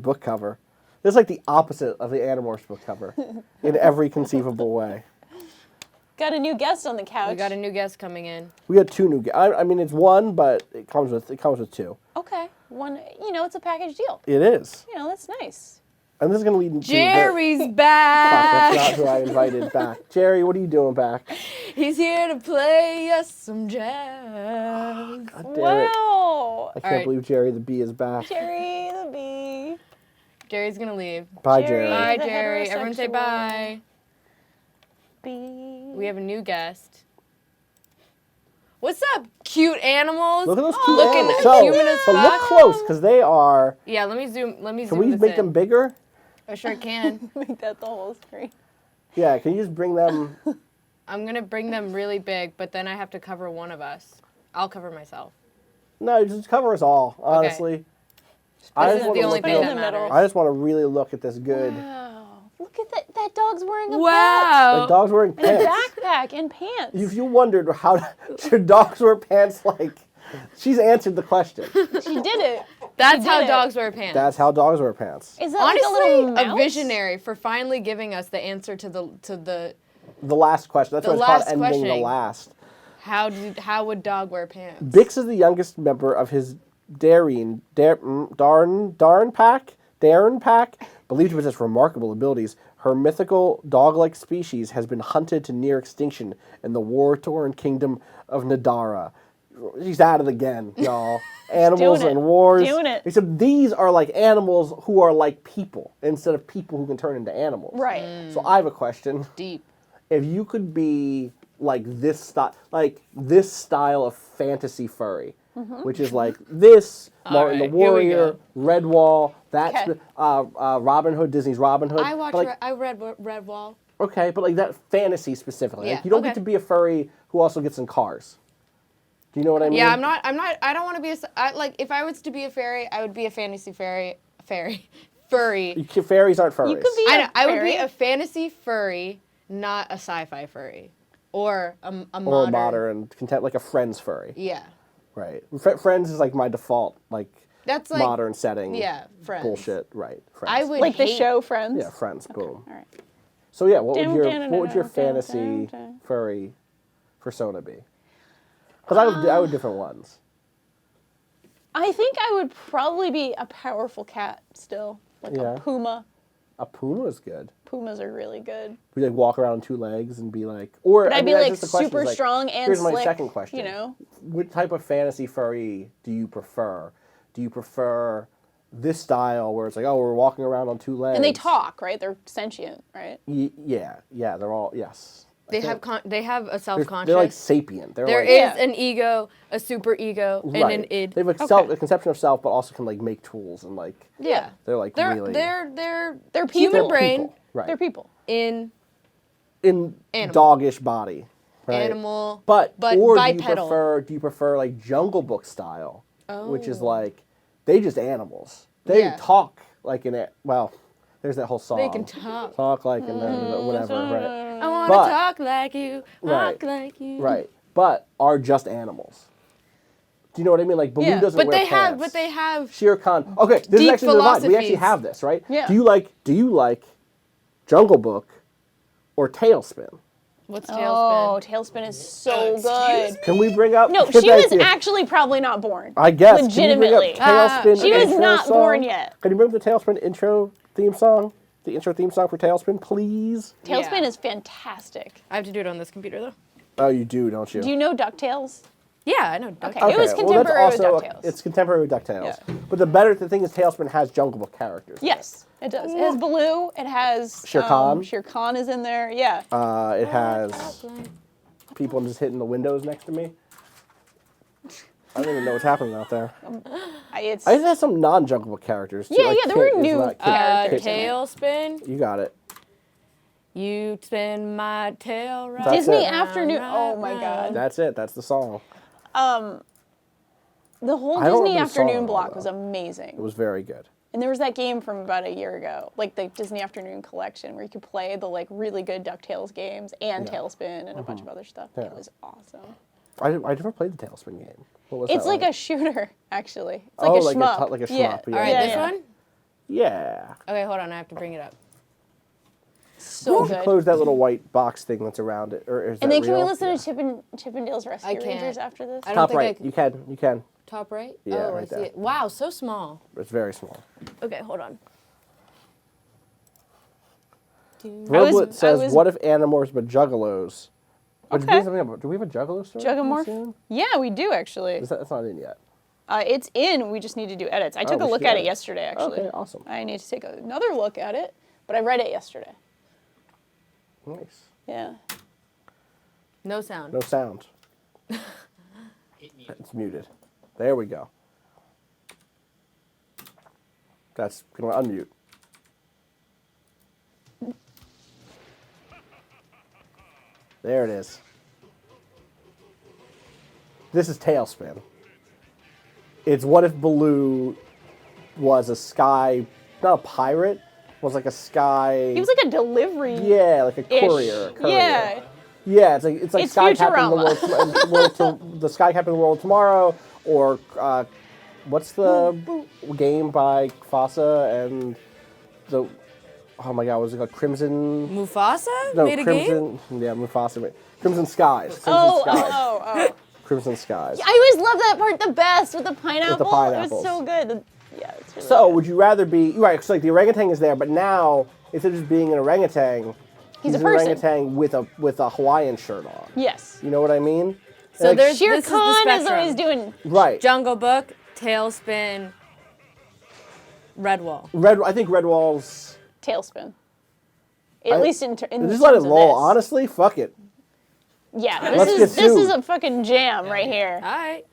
book cover. This is like the opposite of the Animorphs book cover in every conceivable way. Got a new guest on the couch. We got a new guest coming in. We got 2 new. I mean, it's 1, but it comes with 2. Okay. One, it's a package deal. It is, That's nice. and this is going to lead into Jerry's Fuck, back. that's not who I invited back. Jerry, what are you doing back? He's here to play us some jazz. God damn it! Wow. I can't Alright. believe Jerry the Bee is back. Jerry the bee. Jerry's gonna leave. Bye, Jerry. Jerry. Bye, the Jerry. Everyone say heterosexual. bye. Bee. We have a new guest. What's up, cute animals? Look at those cute Looking animals. So, human as so look fuck. close, because they are. Yeah, let me zoom. Let me Can zoom we this make in. them bigger? I sure can. Make that the whole screen. Yeah, can you just bring them? I'm gonna bring them really big, but then I have to cover one of us. I'll cover myself. No, just cover us all. Honestly, I This just is want the to only look thing at. that matters. I just want to really look at this good. Wow. Look at that. That dog's wearing a The Wow. dog's wearing pants. And a pants. backpack and pants. If you wondered how should dogs wear pants, like, she's answered the question. She did it. That's She how did it. dogs wear pants. That's how dogs wear pants. Is that Honestly, like a little a mouse? visionary for finally giving us the answer to the The last question. That's The what it's called. last Ending the question. last. how would dog wear pants? Bix is the youngest member of his Darren pack. Believed to possess remarkable abilities, her mythical dog-like species has been hunted to near extinction in the war-torn kingdom of Nadara. She's at it again, y'all. Animals doing it. and wars. Doing it. Except these are like animals who are like people instead of people who can turn into animals. Right. So I have a question. Deep. If you could be like this style of fantasy furry, which is like this, Martin right, the here we Warrior, go. Redwall, that's Okay. Robin Hood, Disney's Robin Hood. I watched. But, like, I read Redwall. okay, but like that fantasy specifically. Yeah, Like you don't okay. get to be a furry who also gets in cars. Do you know what I mean? Yeah, I'm not. I don't want to be like. If I was to be a fairy, I would be a fantasy furry. Fairies aren't furries. You could be I a know. I would be fairy. a fantasy furry, not a sci-fi furry, or a or modern. a modern, content like a Friends furry. Yeah. Right. Friends is like my default. Like That's like modern setting. Yeah, Friends. Bullshit. Right. Friends. I would Like the hate- show Friends? Yeah, Friends. Boom. All right. So yeah, what would your fantasy furry persona be? Because I would different ones. I think I would probably be a powerful cat still. Like Yeah. a puma. A puma is good. Pumas are really good. We like walk around on 2 legs and be like, or But I I'd be mean, like that's just the question, super is, like, strong and here's slick. my second question. You know? What type of fantasy furry do you prefer? Do you prefer this style where it's like, oh, we're walking around on 2 legs? And they talk, right? They're sentient, right? Yeah, they're all, yes. They have a self-conscious. They're like sapient. They're There like, is Yeah. an ego, a super ego, and right. an id. They have like Okay. a conception of self, but also can like make tools and like, Yeah. they're like They're really. they're They're human people. brain people, right. They're people. in in Animal. doggish body. Right? animal, But or bipedal. do you prefer like Jungle Book style, which is Oh. like they just animals. They Yeah. talk like well, there's that whole song. They can talk. Talk like and then whatever, right? I want But- to talk like you, Right. walk like you. Right. But are just animals. Do you know what I mean? Like Baloo Yeah. doesn't But wear they have, pants. but they have. Shere Khan. Okay, this is Deep actually the vibe. We actually philosophies. have this, right? Yeah. Do you like Jungle Book or Tailspin? What's Oh, Tailspin? Tailspin is so good. Can we bring up? No, Thank she was you. actually probably not born. I guess. Legitimately. Can you bring up Tailspin She was intro not song? born yet. Can you bring up the Tailspin intro theme song? The intro theme song for Tailspin, please? Tailspin Yeah. is fantastic. I have to do it on this computer though. Oh, you do, don't you? Do you know DuckTales? Yeah, I know. Okay. Okay. It was contemporary with DuckTales. It's contemporary with DuckTales. Yeah. But the thing is, Tailspin has Jungle Book characters. Yes, it does. It has Baloo. It has Shere Khan. Shere Khan is in there. Yeah. It has people just hitting the windows next to me. I don't even know what's happening out there. It's I just have some non-Jungle Book characters too. Yeah, like yeah, there were Kit is new not Kit. characters. Kit. Tailspin. You got it. You spin my tail right. That's Disney it. Afternoon. Right, Oh my right. God. That's it. That's the song. The whole I don't Disney remember the song Afternoon at all, block though. was amazing. It was very good. And there was that game from about a year ago, like the Disney Afternoon collection, where you could play the like really good DuckTales games and Yeah. Tailspin and a bunch of other stuff. Yeah. It was awesome. I never played the Tailspin game. What was It's that like a shooter, actually. It's like Oh, a like a shmup. like a Yeah. shmup, yeah. All right, Yeah, this one. Yeah. Okay, hold on. I have to bring it up. So You should good. close that little white box thing that's around it, or is And that then can we real? listen Yeah. to Chippendale's Rescue can't. Rangers after this? I don't Top think right. I You can. Top right? Yeah, oh, right I see there. it. Wow, so small. It's very small. Okay, hold on. Verblet says, was- "What if Animorphs but Juggalos?" But Okay. do we have a Juggalo story? Juggamorph? soon? Yeah, we do actually. That's not in yet. It's in. We just need to do edits. I took we a look should at edit. it yesterday, actually. Okay, awesome. I need to take another look at it, but I read it yesterday. Nice. Yeah. No sound. No sound. It's muted. There we go. That's gonna unmute. There it is. This is Tailspin. It's what if Baloo was a sky, not a pirate, was like a sky. He was like a delivery. yeah, like a courier. Yeah. Yeah, it's like It's Sky Captain of the Futurama. the Sky Captain of the World Tomorrow, or what's the game by Fasa and the oh my God, was it called Crimson? Mufasa No, made a Crimson. game? Yeah, Mufasa. Crimson Skies. Crimson Oh, Skies. oh. Crimson Skies. I always love that part the best with the pineapple. It pineapples. was so good. Yeah, it's really So, good. would you rather be right? So, like the orangutan is there, but now instead of just being an orangutan, He's a an person. orangutan with a Hawaiian shirt on. Yes. You know what I mean? So Like, there's Shere this is the Khan is spectrum. always doing. right. Jungle Book, Tailspin, Redwall. I think Redwall's. Tailspin. At least in Just terms let it of roll. this. Honestly, fuck it. Yeah, Let's this get is sued. a fucking jam right here. All right.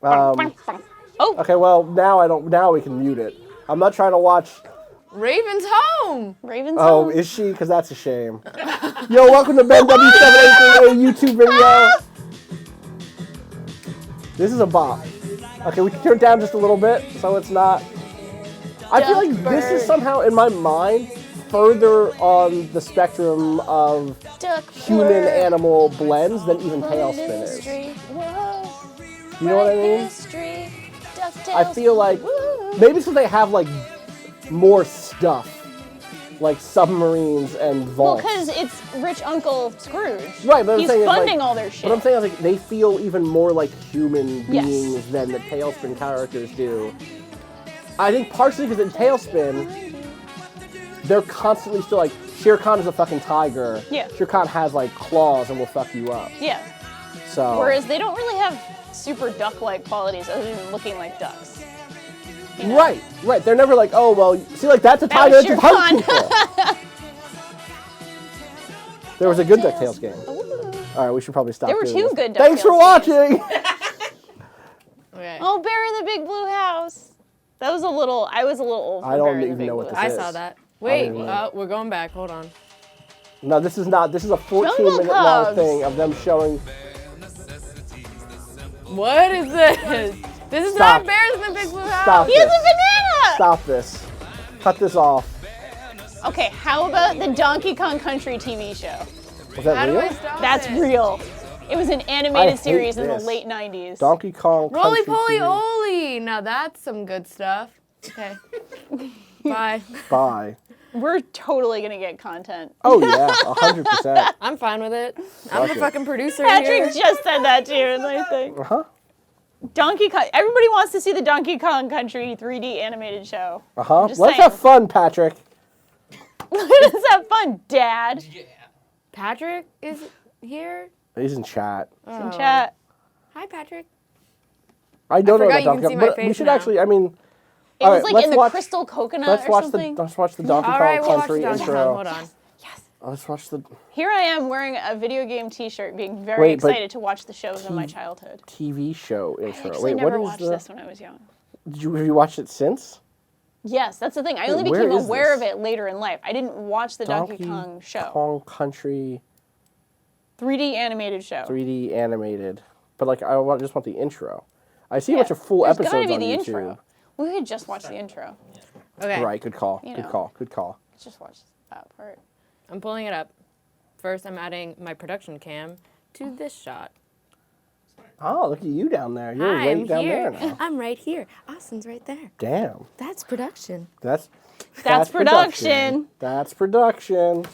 Oh, Okay, well now we can mute it. I'm not trying to watch. Raven's home. Raven's Oh, home. is she? Because that's a shame. Yo, welcome to Ben W783 YouTube video. This is a bop. Okay, we can turn it down just a little bit so it's not. I feel like this is Duckbird. somehow in my mind further on the spectrum of human animal blends than even Tailspin is. You know what I mean? I feel like maybe it's because they have like more stuff, like submarines and Well, vaults. because it's rich Uncle Scrooge. Right, but I'm he's saying funding like, all their shit. But I'm saying like they feel even more like human Yes. beings than the Tailspin characters do. I think partially because in Tailspin, they're constantly still like, Shere Khan is a fucking tiger. Yeah. Shere Khan has like claws and will fuck you up. Yeah. So. Whereas they don't really have super duck-like qualities other than looking like ducks. You know? Right. They're never like, oh well, see, like that's a That tiger was that can Shere hunt people. There was a good DuckTales game. All right, we should probably stop. There were doing two this. good Thanks for DuckTales watching. Okay. Oh, Bear in the Big Blue House. That was a little. I was a little old. For I don't Bear in the even Big know what Blue this I House. is. saw that. Wait, even know. we're going back. Hold on. No, this is not. This is a 14-minute long Cubs. thing of them showing. What is this? This is Stop. not Bears in the Big Blue House. Stop He has this. a banana. Stop this. Cut this off. Okay, how about the Donkey Kong Country TV show? Was that How do real? I stop That's it? real. It was an I animated hate series in the this. late 90s. Donkey Kong. Roly Country Poly TV. Oly. Now that's some good stuff. Okay. Bye. Bye. We're totally gonna get content. Oh yeah, 100%. I'm fine with it. I'm the it. fucking producer Patrick here. just said that too, and I think Uh-huh. Donkey Kong. Everybody wants to see the Donkey Kong Country 3D animated show. Uh-huh. Just Let's saying. have fun, Patrick. Let's have fun, Dad. Yeah. Patrick is here. He's in chat. In chat. Hi, Patrick. I don't know forgot about you can Donkey see Kong, my but we face should now. actually. I mean, It all was right, like let's in the watch- crystal coconut let's or watch something. the. Let's watch the Donkey All Kong right, we'll watch Country the Donkey Kong. intro. Hold on. Let's watch the Here I am wearing a video game T-shirt, being very Wait, but excited to watch the shows of my childhood. TV show I intro. actually Wait, never what is watched the? this when I was young. Have you watched it since? Yes, that's the thing. I Wait, only where became is aware this? of it later in life. I didn't watch the Donkey Kong show. Kong Country 3D animated show. 3D animated, but like just want the intro. I see a Yeah, bunch of full there's episodes gotta be on the YouTube. intro. We could just watch the intro. Okay. Right, good call. You Good know. call. Good call. Let's just watch that part. I'm pulling it up. First, I'm adding my production cam to this shot. Oh, look at you down there. You're Hi, right I'm down here. there now. I'm right here. Austin's right there. Damn. That's production. That's production. That's production.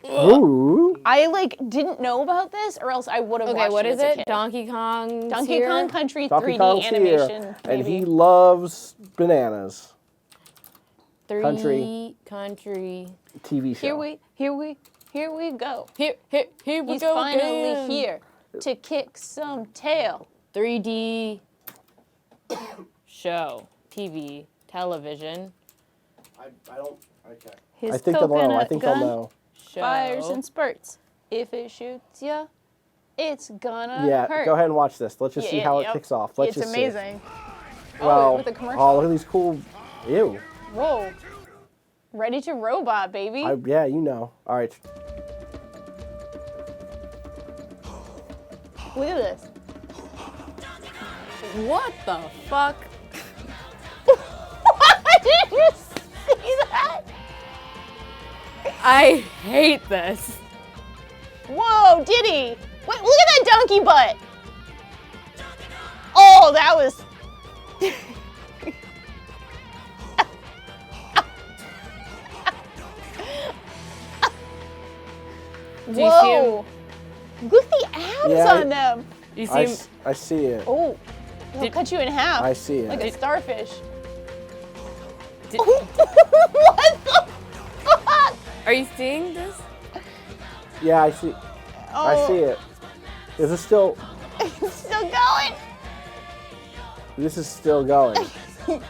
Ooh. I didn't know about this, or else I would have Okay, watched what it is as a it? kid. Donkey Kong. Donkey Kong Country Donkey 3D Kong's animation. here, and baby. he loves bananas. 3D Country. country. TV show. Here we go. Here we He's go finally again. here to kick some tail. 3D show, TV, television, I don't. Okay. His I think they'll know. I coconut think gun they'll know. show. fires and spurts. If it shoots ya, it's gonna Yeah, hurt. go ahead and watch this. Let's just Yeah, see how yep. it kicks off. Let's It's just see. amazing. Well, with the commercial. oh, look at these cool. Ew. Whoa. Ready to robot, baby. Yeah, you know. All right. Look at this. What the fuck? Did you see that? I hate this. Whoa, did he? Wait, look at that donkey butt. Oh, that was... Do you see Whoa. Look at the abs Yeah, on them. You see I, him? I see it. Oh, it'll Did- cut you in half. I see it. Like a starfish. Did- What the fuck? Are you seeing this? Yeah, I see. I Oh, see it. Is this still? it's still going. This is still going. Look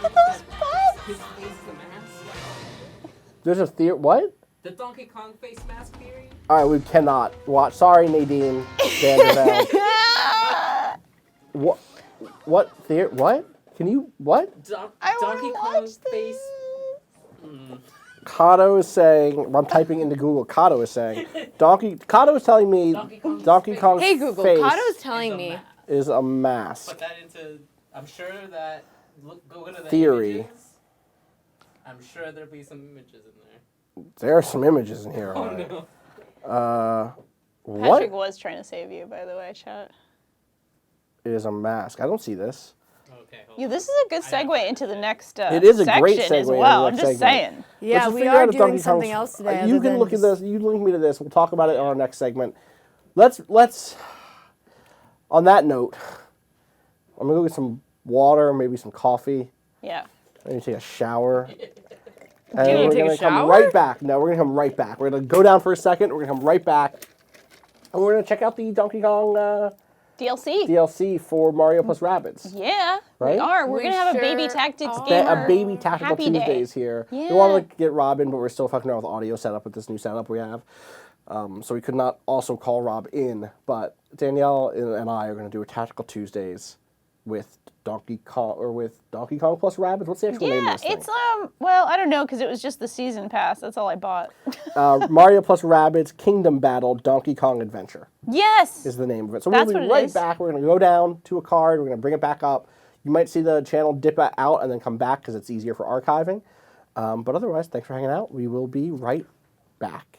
at those butts. His face is a mask. There's a theory. What? The Donkey Kong face mask theory? All right, we cannot watch. Sorry, Nadine Vanderbilt. What? What theory? What? Can you? What? I Donkey wanna Kong watch face. this. Kato is saying. I'm typing into Google. Kato is saying. Kato is telling me. Donkey Kong's Hey Google, face Kato's telling me. is a mask. Put that into. I'm sure that. Go into the Theory. images. I'm sure there'll be some images in there. There are some images in here. Oh all right. no. What Patrick was trying to save you, by the way, chat. is a mask? I don't see this. Okay, hold Yeah, on. this is a good segue into the next It is a great section segue as into well. the I'm next just segment. saying. Yeah, Let's just we figure out are if doing Donkey something Kong's- else today. You other can than look at just- this. You link me to this. We'll talk about it in our next segment. Let's. On that note, I'm gonna go get some water, maybe some coffee. Yeah. I need to take a shower. And gonna we're take a gonna come shower? right back. No, we're gonna come right back. We're gonna go down for a second. We're gonna come right back, and we're gonna check out the Donkey Kong DLC. DLC for Mario plus Rabbids. Yeah, Right? we are. We're We gonna have a baby sure tactics are. gamer. A baby tactical Happy Day. Tuesdays here. Yeah. We want to like, get Robin, but we're still fucking around with audio setup with this new setup we have. So we could not also call Rob in, but Danielle and I are going to do a tactical Tuesdays with Donkey Kong plus Rabbids. What's the actual name of Yeah, this thing? it's well, I don't know because it was just the season pass. That's all I bought. Mario plus Rabbids Kingdom Battle Donkey Kong Adventure Yes. is the name of it. So That's we'll what be it right is. back. We're going to go down to a card. We're going to bring it back up. You might see the channel dip out and then come back because it's easier for archiving. But otherwise, thanks for hanging out. We will be right back.